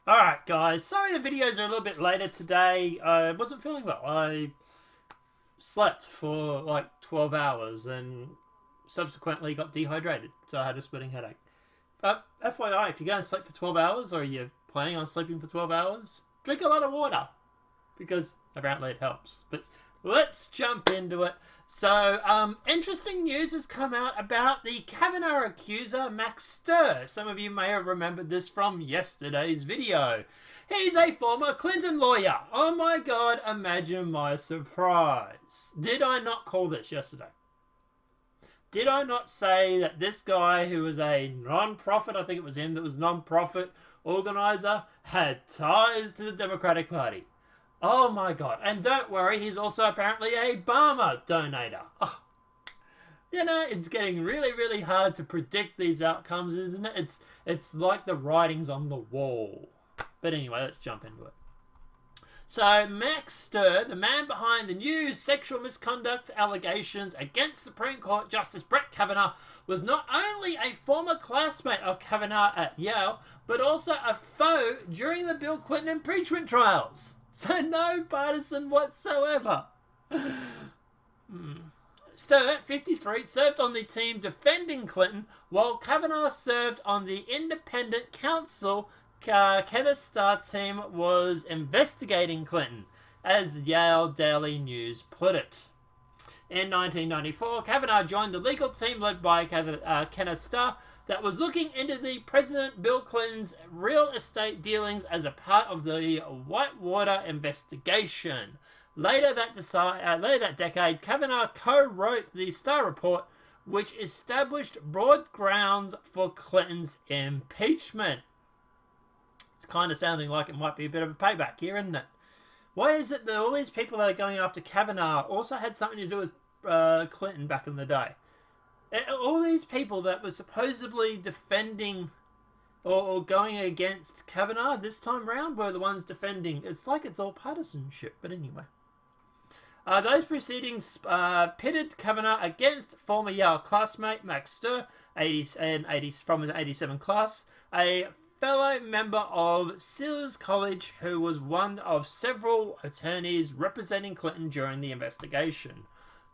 Alright guys, sorry the videos are a little bit later today. I wasn't feeling well. I slept for like 12 hours and subsequently got dehydrated, so I had a splitting headache. But FYI, if you're going to sleep for 12 hours or you're planning on sleeping for 12 hours, drink a lot of water, because apparently it helps. But let's jump into it. So, interesting news has come out about the Kavanaugh accuser, Max Stier. Some of you may have remembered this from yesterday's video. He's a former Clinton lawyer. Oh my god, imagine my surprise. Did I not call this yesterday? Did I not say that this guy, who was a non-profit, I think it was him that was non-profit organizer, had ties to the Democratic Party? Oh my god. And don't worry, he's also apparently a Obama donator. Oh. You know, it's getting really, really hard to predict these outcomes, isn't it? It's like the writing's on the wall. But anyway, let's jump into it. So, Max Stier, the man behind the new sexual misconduct allegations against Supreme Court Justice Brett Kavanaugh, was not only a former classmate of Kavanaugh at Yale, but also a foe during the Bill Clinton impeachment trials. So no partisan whatsoever. Stier, 53, served on the team defending Clinton, while Kavanaugh served on the independent counsel Kenneth Starr team was investigating Clinton, as the Yale Daily News put it. In 1994, Kavanaugh joined the legal team led by Kenneth Starr that was looking into the President Bill Clinton's real estate dealings as a part of the Whitewater investigation. Later that decade, Kavanaugh co-wrote the Starr Report, which established broad grounds for Clinton's impeachment. It's kind of sounding like it might be a bit of a payback here, isn't it? Why is it that all these people that are going after Kavanaugh also had something to do with Clinton back in the day? All these people that were supposedly defending or going against Kavanaugh this time round were the ones defending. It's like it's all partisanship, but anyway. Those proceedings pitted Kavanaugh against former Yale classmate Max Stier, from his 87 class, a fellow member of Silas College who was one of several attorneys representing Clinton during the investigation.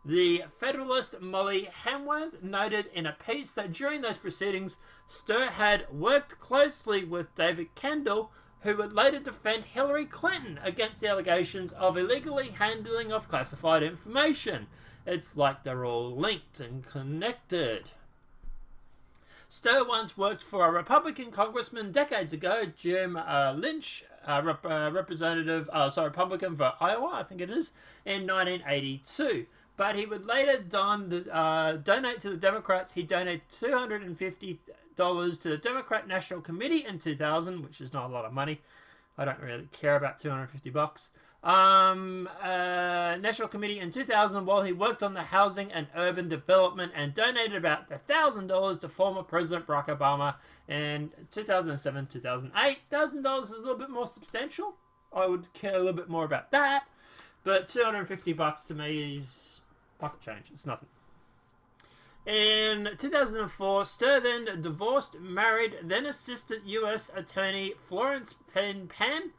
The Federalist Molly Hamworth noted in a piece that during those proceedings, Stier had worked closely with David Kendall, who would later defend Hillary Clinton against the allegations of illegally handling of classified information. It's like they're all linked and connected. Stier once worked for a Republican congressman decades ago, Jim Lynch, Republican for Iowa, I think it is, in 1982. But he would later donate to the Democrats. He donated $250 to the Democrat National Committee in 2000, which is not a lot of money. I don't really care about $250. National Committee in 2000, while he worked on the housing and urban development, and donated about $1,000 to former President Barack Obama in 2007-2008. $1,000 is a little bit more substantial. I would care a little bit more about that. But $250 to me is pocket change. It's nothing. In 2004, Stier then divorced, married, then Assistant U.S. Attorney Florence Penn. I'm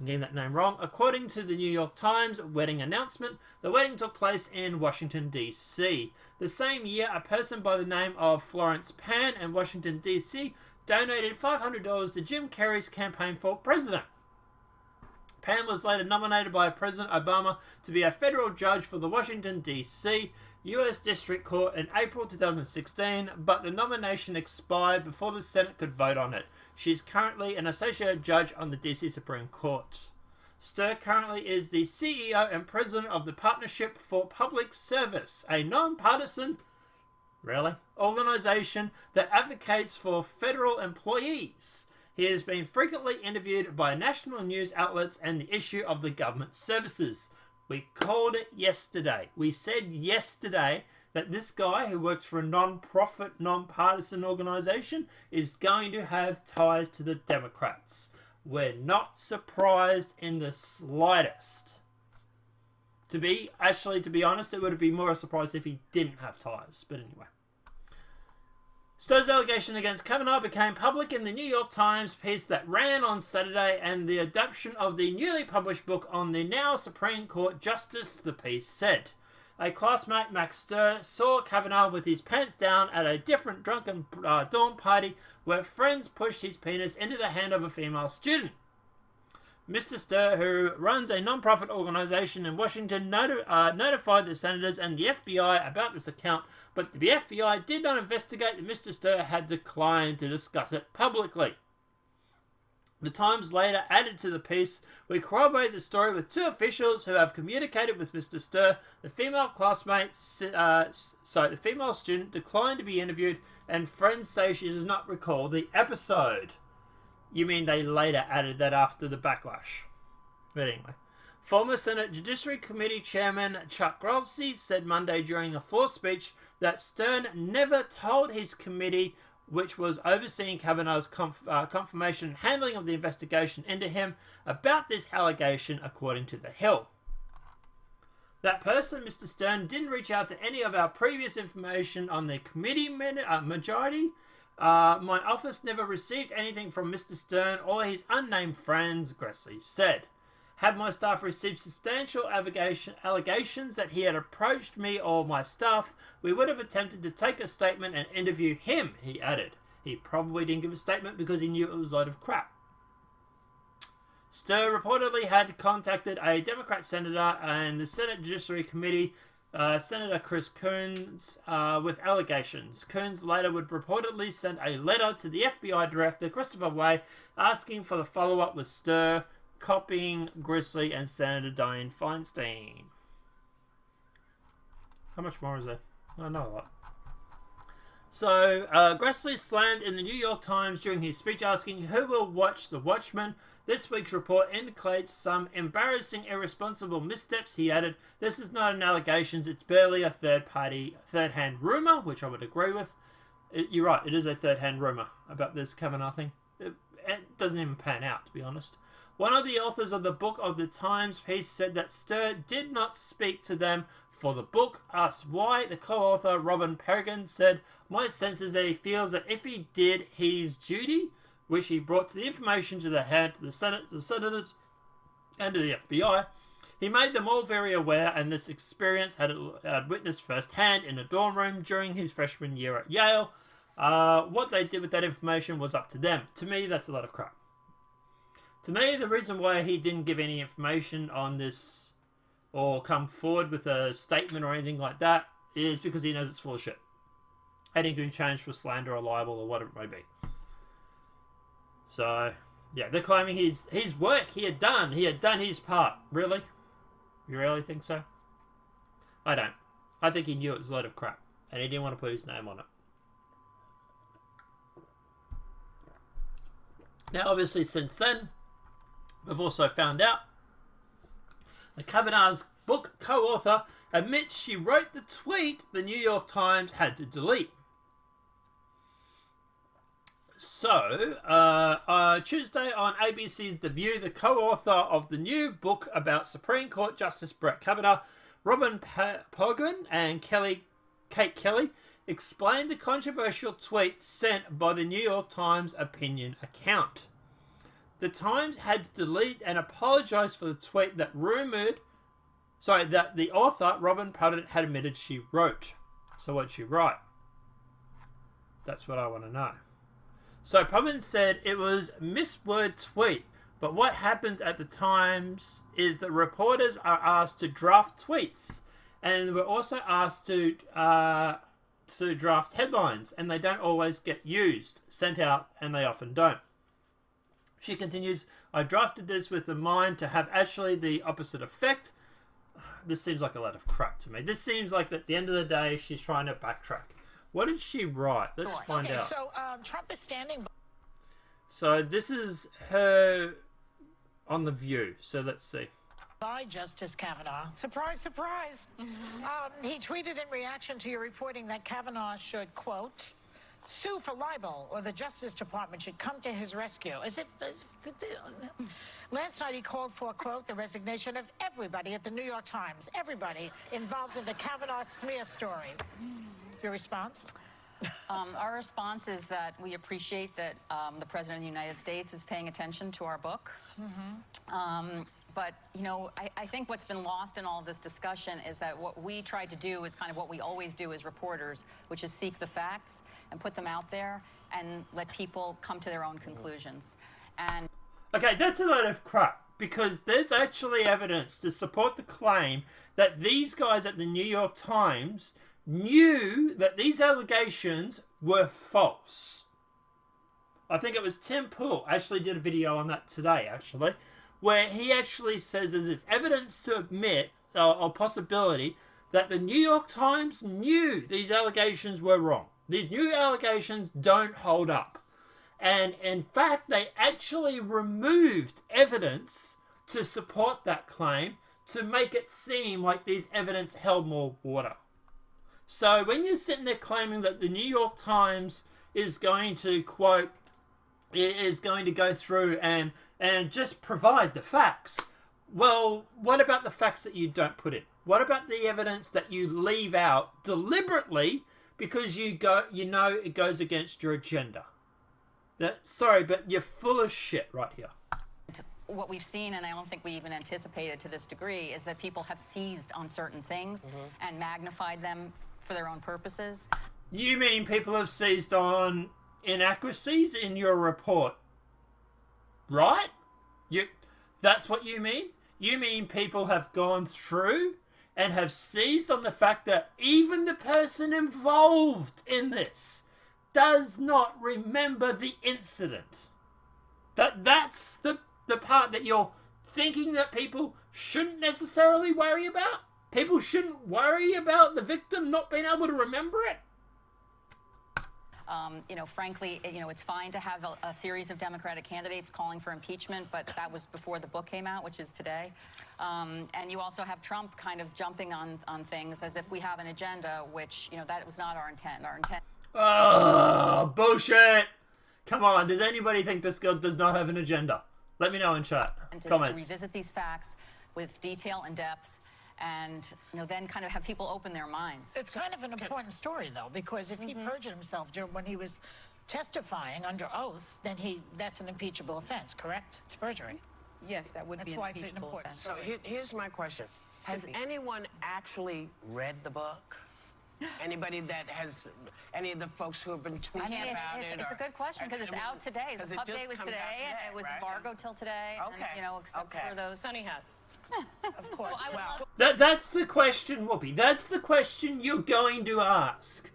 getting that name wrong. According to the New York Times wedding announcement, the wedding took place in Washington, D.C. The same year, a person by the name of Florence Penn in Washington, D.C. donated $500 to Jim Carrey's campaign for president. Penn was later nominated by President Obama to be a federal judge for the Washington, D.C. U.S. District Court in April 2016, but the nomination expired before the Senate could vote on it. She's currently an associate judge on the D.C. Supreme Court. Stier currently is the CEO and president of the Partnership for Public Service, a nonpartisan organization that advocates for federal employees. He has been frequently interviewed by national news outlets and the issue of the government services. We called it yesterday. We said yesterday that this guy who works for a non-profit, non-partisan organization is going to have ties to the Democrats. We're not surprised in the slightest. To be honest, it would have been more surprised if he didn't have ties. But anyway. Stir's allegation against Kavanaugh became public in the New York Times piece that ran on Saturday, and the adoption of the newly published book on the now Supreme Court Justice, the piece said. A classmate, Max Stier, saw Kavanaugh with his pants down at a different drunken dorm party where friends pushed his penis into the hand of a female student. Mr. Stier, who runs a non-profit organization in Washington, notified the senators and the FBI about this account, but the FBI did not investigate, and Mr. Stier had declined to discuss it publicly. The Times later added to the piece, "We corroborate the story with two officials who have communicated with Mr. Stier. The female the female student declined to be interviewed, and friends say she does not recall the episode." You mean they later added that after the backlash? But anyway. Former Senate Judiciary Committee Chairman Chuck Grassley said Monday during a floor speech that Stern never told his committee, which was overseeing Kavanaugh's confirmation and handling of the investigation into him, about this allegation, according to The Hill. That person, Mr. Stern, didn't reach out to any of our previous information on the committee majority. My office never received anything from Mr. Stern or his unnamed friends, Grassley said. Had my staff received substantial allegations that he had approached me or my staff, we would have attempted to take a statement and interview him, he added. He probably didn't give a statement because he knew it was a load of crap. Stier reportedly had contacted a Democrat senator and the Senate Judiciary Committee, Senator Chris Coons, with allegations. Coons later would reportedly send a letter to the FBI Director, Christopher Wray, asking for the follow-up with Stier, copying Grassley and Senator Dianne Feinstein. How much more is there? Oh, not a lot. So, Grassley slammed in the New York Times during his speech asking who will watch The Watchmen. This week's report indicates some embarrassing, irresponsible missteps. He added, "This is not an allegation, it's barely a third-hand rumour," which I would agree with. You're right, it is a third-hand rumour about this Kavanaugh thing. It doesn't even pan out, to be honest. One of the authors of the book of the Times piece said that Stier did not speak to them for the book. Asked why, the co-author Robin Peregrine said, "My sense is that he feels that if he did his duty, which he brought to the information to the hand to the senators, and to the FBI, he made them all very aware, and this experience had witnessed firsthand in a dorm room during his freshman year at Yale. What they did with that information was up to them." To me, that's a lot of crap. To me, the reason why he didn't give any information on this or come forward with a statement or anything like that is because he knows it's full of shit. Heading to be changed for slander or libel or whatever it may be. So, yeah, they're claiming his work he had done his part. Really? You really think so? I don't. I think he knew it was a load of crap, and he didn't want to put his name on it. Now, obviously, since then, we've also found out that Kavanaugh's book co-author admits she wrote the tweet the New York Times had to delete. So, Tuesday on ABC's The View, the co-author of the new book about Supreme Court Justice Brett Kavanaugh, Robin Peregrine and Kate Kelly, explained the controversial tweet sent by the New York Times opinion account. The Times had to delete and apologize for the tweet that that the author, Robin Peregrine, had admitted she wrote. So what'd she write? That's what I want to know. So Peregrine said it was misword tweet, but what happens at the Times is that reporters are asked to draft tweets, and we're also asked to draft headlines, and they don't always get sent out, and they often don't. She continues, "I drafted this with the mind to have actually the opposite effect." This seems like a lot of crap to me. This seems like at the end of the day, she's trying to backtrack. What did she write? Let's find out. So Trump is standing. So this is her on The View. So let's see. By Justice Kavanaugh. Surprise, surprise. He tweeted in reaction to your reporting that Kavanaugh should, quote, sue for libel, or the Justice Department should come to his rescue. Last night he called for, quote, the resignation of everybody at the New York Times, everybody involved in the Kavanaugh smear story. Your response? Our response is that we appreciate that the President of the United States is paying attention to our book. But, you know, I think what's been lost in all of this discussion is that what we tried to do is kind of what we always do as reporters, which is seek the facts and put them out there and let people come to their own conclusions. And okay, that's a lot of crap, because there's actually evidence to support the claim that these guys at the New York Times knew that these allegations were false. I think it was Tim Pool actually did a video on that today, actually, where he actually says there's evidence to admit, or possibility, that the New York Times knew these allegations were wrong. These new allegations don't hold up. And in fact, they actually removed evidence to support that claim to make it seem like these evidence held more water. So when you're sitting there claiming that the New York Times is going to, quote, is going to go through and just provide the facts, well, what about the facts that you don't put in? What about the evidence that you leave out deliberately because you know it goes against your agenda? Sorry, but you're full of shit right here. what we've seen, and I don't think we even anticipated to this degree, is that people have seized on certain things and magnified them for their own purposes. You mean people have seized on inaccuracies in your report, right? That's what you mean? You mean people have gone through and have seized on the fact that even the person involved in this does not remember the incident. That's the part that you're thinking that people shouldn't necessarily worry about? People shouldn't worry about the victim not being able to remember it? Frankly, it's fine to have a series of Democratic candidates calling for impeachment, but that was before the book came out, which is today. And you also have Trump kind of jumping on things as if we have an agenda, which, that was not our intent. Our intent... Oh, bullshit! Come on, does anybody think this girl does not have an agenda? Let me know in chat. Comments. To revisit these facts with detail and depth, and then kind of have people open their minds. It's kind of an important story, though, because if he perjured himself when he was testifying under oath, then that's an impeachable offense, correct? It's perjury. Yes, that would be an impeachable offense. So here's my question. Has anyone actually read the book? Anybody that has, any of the folks who have been tweeting about it? It's a good question, because it's out today. The pub day was today, and it was embargoed till today. Okay. And, except for those. Sonny has. Of course. That's the question, Whoopi. That's the question you're going to ask.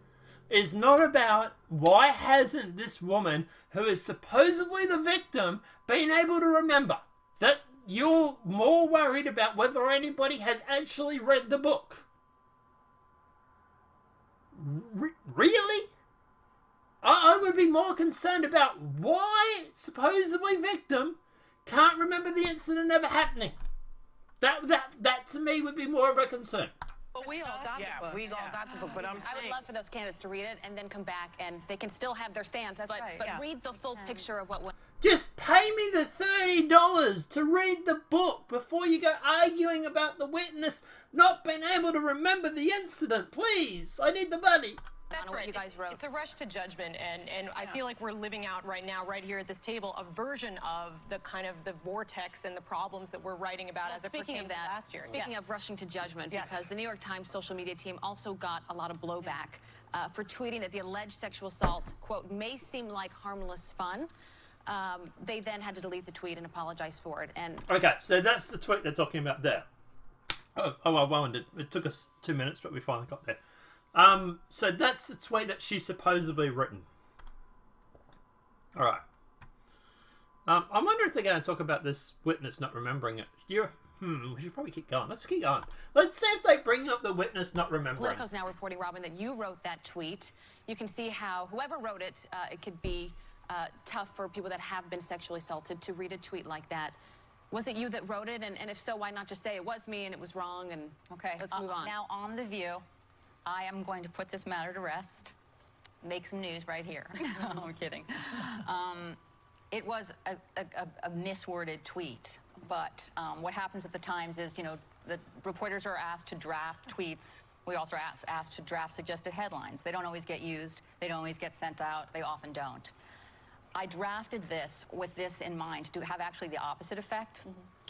Is not about why hasn't this woman, who is supposedly the victim, been able to remember. That you're more worried about whether anybody has actually read the book. Really? I would be more concerned about why supposedly victim can't remember the incident ever happening. That to me would be more of a concern. But we all got the book. We all got the book, but I'm saying... I would love for those candidates to read it and then come back, and they can still have their stance, but read the full picture of what went. Just pay me the $30 to read the book before you go arguing about the witness not being able to remember the incident, please. I need the money. That's right. You guys wrote. It's a rush to judgment, and I feel like we're living out right now, right here at this table, a version of the kind of the vortex and the problems that we're writing about as it pertains to last year. Speaking of rushing to judgment, because the New York Times social media team also got a lot of blowback for tweeting that the alleged sexual assault, quote, may seem like harmless fun. They then had to delete the tweet and apologize for it. And okay, so that's the tweet they're talking about there. Well, it took us 2 minutes, but we finally got there. So that's the tweet that she supposedly written. All right. I wonder if they're going to talk about this witness not remembering it. We should probably keep going. Let's keep going. Let's see if they bring up the witness not remembering. Politico's now reporting, Robin, that you wrote that tweet. You can see how whoever wrote it, it could be tough for people that have been sexually assaulted to read a tweet like that. Was it you that wrote it? And if so, why not just say it was me and it was wrong? And okay, let's move on. Now, on The View, I am going to put this matter to rest. Make some news right here. No, I'm kidding. It was a misworded tweet, but what happens at the Times is, the reporters are asked to draft tweets We also asked to draft suggested headlines. They don't always get used. They don't always get sent out. They often don't. I drafted this with this in mind, to have actually the opposite effect,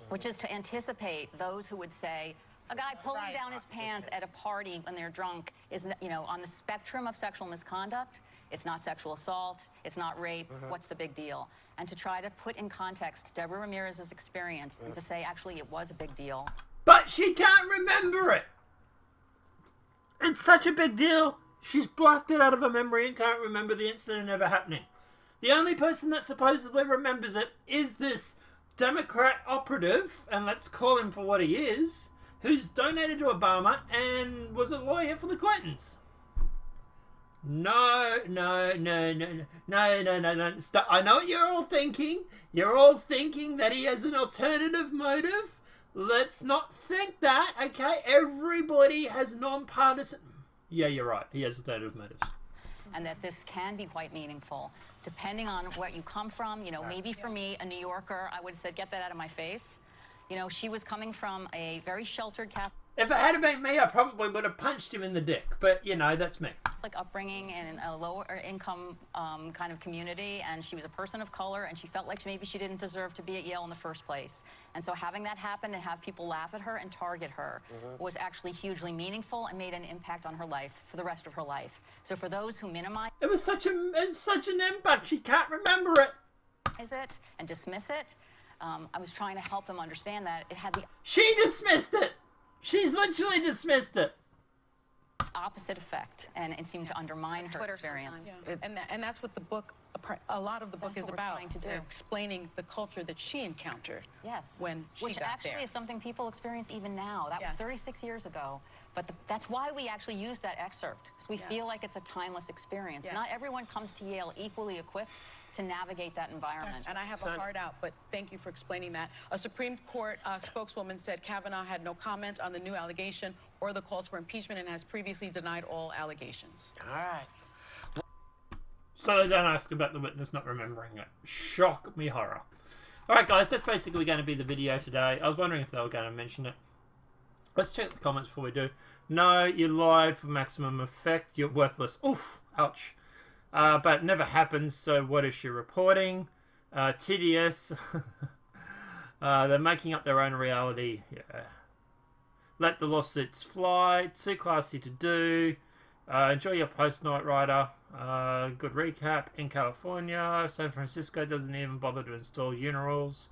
which is to anticipate those who would say, a guy pulling down his pants at a party when they're drunk is, on the spectrum of sexual misconduct. It's not sexual assault. It's not rape. What's the big deal? And to try to put in context Deborah Ramirez's experience and to say, actually, it was a big deal. But she can't remember it. It's such a big deal. She's blocked it out of her memory and can't remember the incident ever happening. The only person that supposedly remembers it is this Democrat operative, and let's call him for what he is, who's donated to Obama and was a lawyer for the Clintons. No. Stop. I know what you're all thinking. You're all thinking that he has an alternative motive. Let's not think that, okay? Everybody has nonpartisan... Yeah, you're right. He has alternative motives. And that this can be quite meaningful, depending on where you come from. Maybe for me, a New Yorker, I would have said, get that out of my face. She was coming from a very sheltered Catholic... If it had been me, I probably would have punched him in the dick. But, that's me. upbringing in a lower income kind of community, and she was a person of color, and she felt like maybe she didn't deserve to be at Yale in the first place. And so having that happen and have people laugh at her and target her was actually hugely meaningful and made an impact on her life for the rest of her life. So for those who minimize it was such an impact, she can't remember it. It and dismiss it, I was trying to help them understand that it had the She dismissed it. She's literally dismissed it. Opposite effect, and it seemed to undermine her experience. Yeah. And that's what the book, a lot of the book is about, trying to do. Explaining the culture that she encountered when she Which got actually there. is something people experience even now. That was 36 years ago. But that's why we actually use that excerpt, because we feel like it's a timeless experience. Not everyone comes to Yale equally equipped to navigate that environment. And I have a heart out, but thank you for explaining that. A Supreme Court spokeswoman said Kavanaugh had no comment on the new allegation or the calls for impeachment and has previously denied all allegations. All right. So they don't ask about the witness not remembering it. Shock me horror. Alright guys, that's basically going to be the video today. I was wondering if they were going to mention it. Let's check the comments before we do. No, you lied for maximum effect. You're worthless. Oof. Ouch. But it never happened, so what is she reporting? TDS. They're making up their own reality. Yeah. Let the lawsuits fly. Too classy to do. Enjoy your post, Night Rider. Good recap. In California, San Francisco doesn't even bother to install urinals.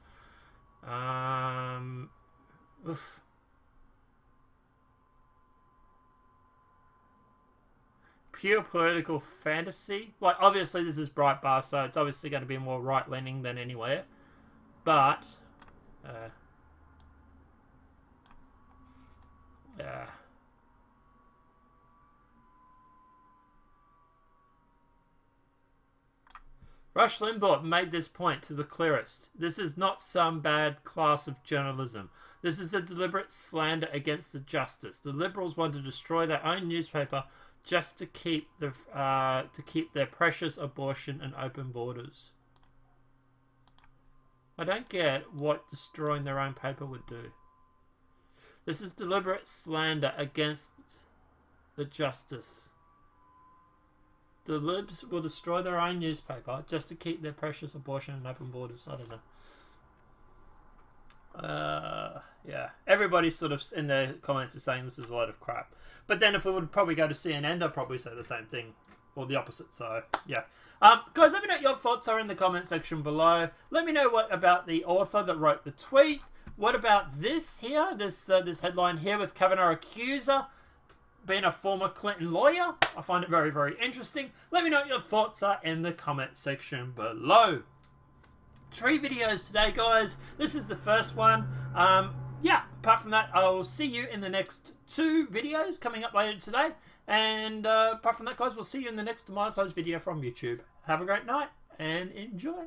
Oof. Pure political fantasy. Like, obviously this is Breitbart, so it's obviously going to be more right-leaning than anywhere. But, yeah. Rush Limbaugh made this point to the clearest. This is not some bad class of journalism. This is a deliberate slander against the justice. The Liberals want to destroy their own newspaper just to keep their precious abortion and open borders. I don't get what destroying their own paper would do. This is deliberate slander against the justice. The libs will destroy their own newspaper just to keep their precious abortion and open borders. I don't know. Yeah. Everybody sort of in the comments is saying this is a lot of crap. But then if we would probably go to CNN, they'll probably say the same thing. Or the opposite, so yeah. Guys, let me know what your thoughts are in the comment section below. Let me know what about the author that wrote the tweet. What about this here? This headline here with Kavanaugh Accuser being a former Clinton lawyer. I find it very, very interesting. Let me know what your thoughts are in the comment section below. 3 videos today, guys. This is the first one. Yeah, apart from that, I'll see you in the next 2 videos coming up later today. And apart from that, guys, we'll see you in the next monetized video from YouTube. Have a great night and enjoy.